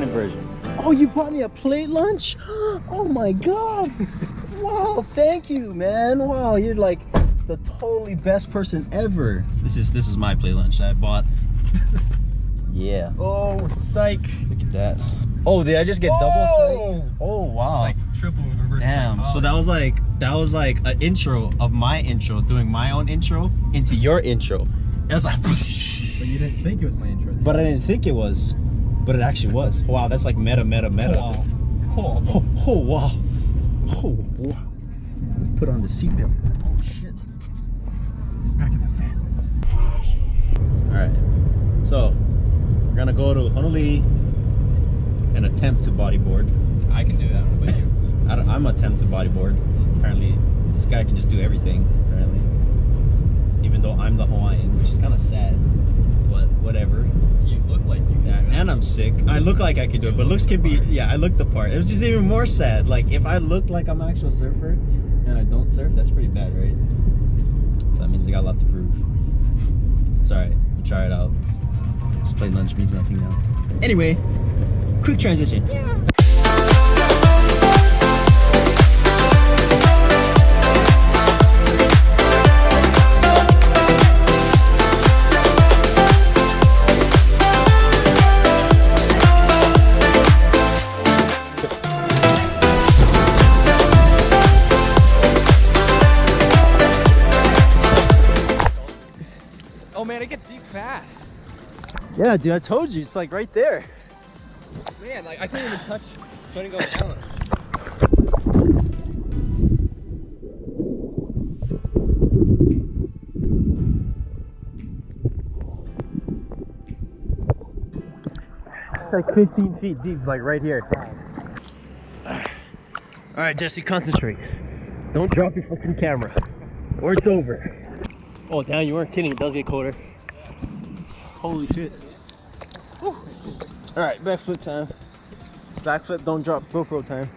morning version. Oh, you brought me a plate lunch? Oh my God. Wow, thank you, man. Wow, you're like the totally best person ever. This is my plate lunch that I bought. Yeah. Oh, psych. Look at that. Oh, did I just get double psych? Oh, wow. It's like triple reverse. Damn. So that was like an intro of my intro, doing my own intro into your intro. It was like whoosh. But you didn't think it was my intro. But I didn't think it was. But it actually was. Wow, that's like meta. Wow. Oh, wow. Oh, wow. Put on the seatbelt. Oh, shit. Gotta get that fast. Alright. So, we're gonna go to Honolulu and attempt to bodyboard. I can do that. What about you? I'm attempt to bodyboard. Apparently, this guy can just do everything, apparently. Even though I'm the Hawaiian, which is kind of sad. But whatever. You look like you can. And I'm sick. I look like I can do it, but looks can be, yeah, I look the part. It was just even more sad. Like, if I look like I'm an actual surfer and I don't surf, that's pretty bad, right? So that means I got a lot to prove. It's alright. We'll try it out. Just play lunch means nothing now. Anyway, quick transition. Yeah. Oh man, it gets deep fast. Yeah, dude, I told you. It's like right there. Man, like I can't even touch 20 gallons. It's like 15 feet deep, like right here. Alright, Jesse, concentrate. Don't drop your fucking camera, or it's over. Oh, damn, you weren't kidding. It does get colder. Holy shit. Alright, backflip time. Backflip, don't drop, GoPro time.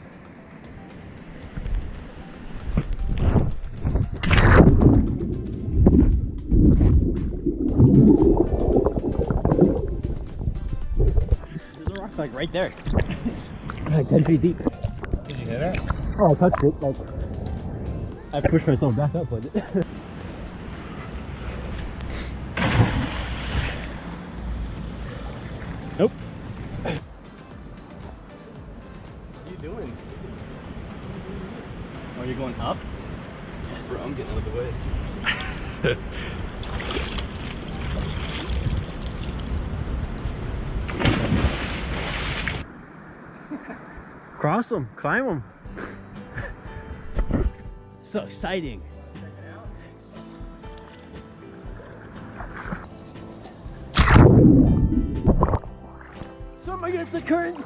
There's a rock like right there. Like 10 feet deep. Did you hit it? Oh, I touched it. Like, I pushed myself back up with it. Nope. What are you doing? Oh, you're going up? Bro, I'm getting out of the way. Cross them, climb them. So exciting. Swim against the current.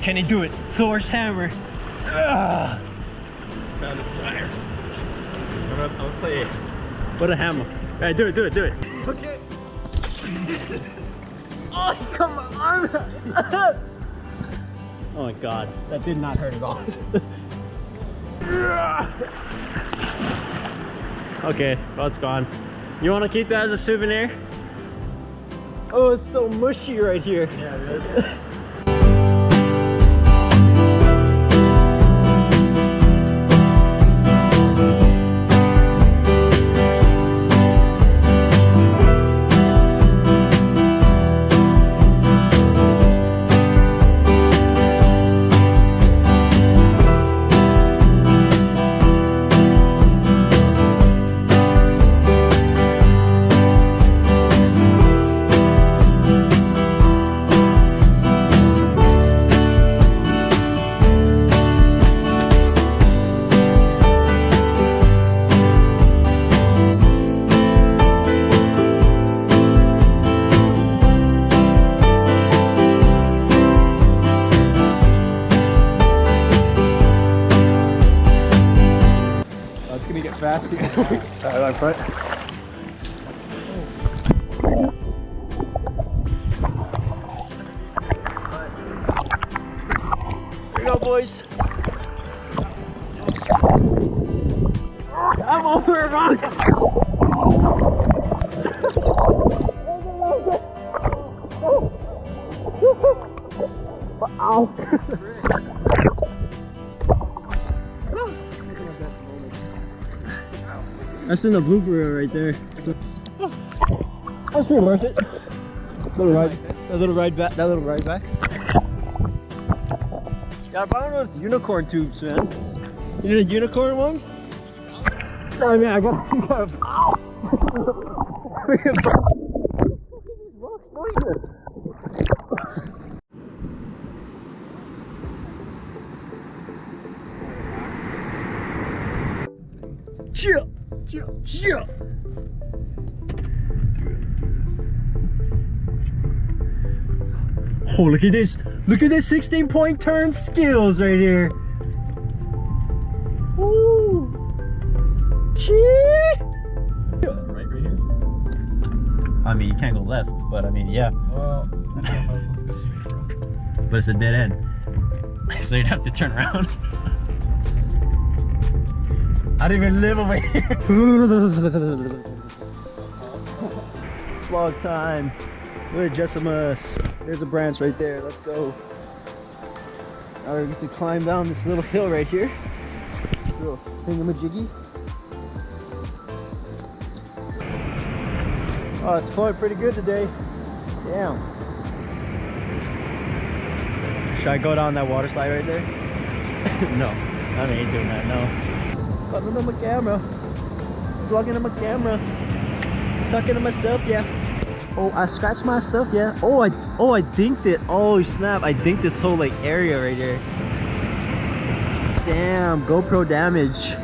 Can he do it? Thor's hammer. Found a desire. I'm gonna play it. What a hammer. Alright, do it. Okay. Oh, come on. Oh my god. That did not hurt at all. Okay, well, it's gone. You want to keep that as a souvenir? Oh, it's so mushy right here. Yeah, it is. Fast. Alright, on front. Here we go, boys. I'm over, Ron. Ow. That's in the blooper reel right there. So, that's pretty worth it. Little ride, that little ride back. That little ride back. Yeah, I bought one of those unicorn tubes, man. You know the unicorn ones? Sorry, man. I got. Ow! Chill, chill, chill. Oh, look at this. Look at this 16-point turn skills right here. Woo. Chee. Right here. I mean, you can't go left, but I mean, yeah. Well, I don't know if I was supposed to go straight, bro. But it's a dead end. So you'd have to turn around. I don't even live over here. Vlog time with Jessimus. There's a branch right there. Let's go. Now we get to climb down this little hill right here. This little thingamajiggy. Oh, it's flowing pretty good today. Damn. Should I go down that water slide right there? No, I ain't doing that, no. Vlogging on my camera. Vlogging on my camera. Talking to myself, yeah. Oh, I scratched my stuff, yeah. Oh, I dinked it. Oh snap! I dinked this whole like area right here. Damn, GoPro damage.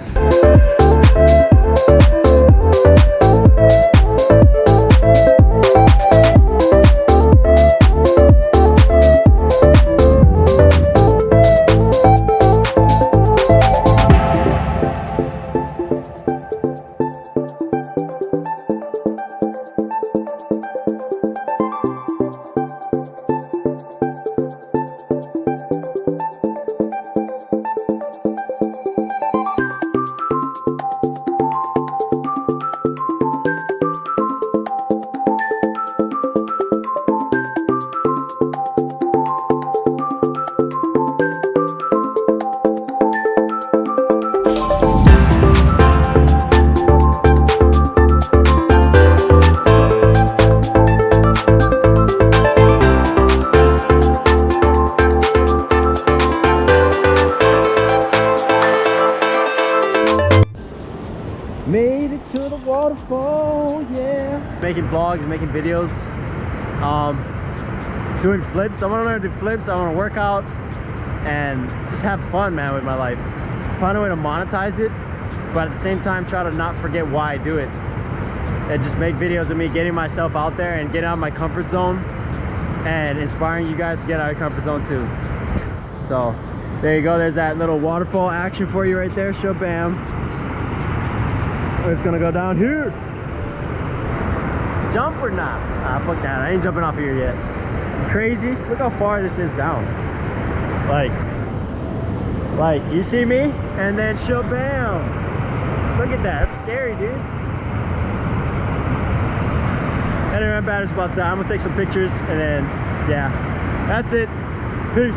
Made it to the waterfall, yeah. Making vlogs, making videos, doing flips. I want to learn to do flips. I want to work out and just have fun, man, with my life. Find a way to monetize it, but at the same time try to not forget why I do it. And just make videos of me getting myself out there and getting out of my comfort zone and inspiring you guys to get out of your comfort zone too. So there you go. There's that little waterfall action for you right there. Shabam. We're just gonna go down here. Jump or not? Ah, fuck that. I ain't jumping off here yet. Crazy. Look how far this is down. Like you see me, and then shabam. Look at that. That's scary, dude. Anyway, I'm bad about that. I'm gonna take some pictures, and then yeah, that's it. Peace.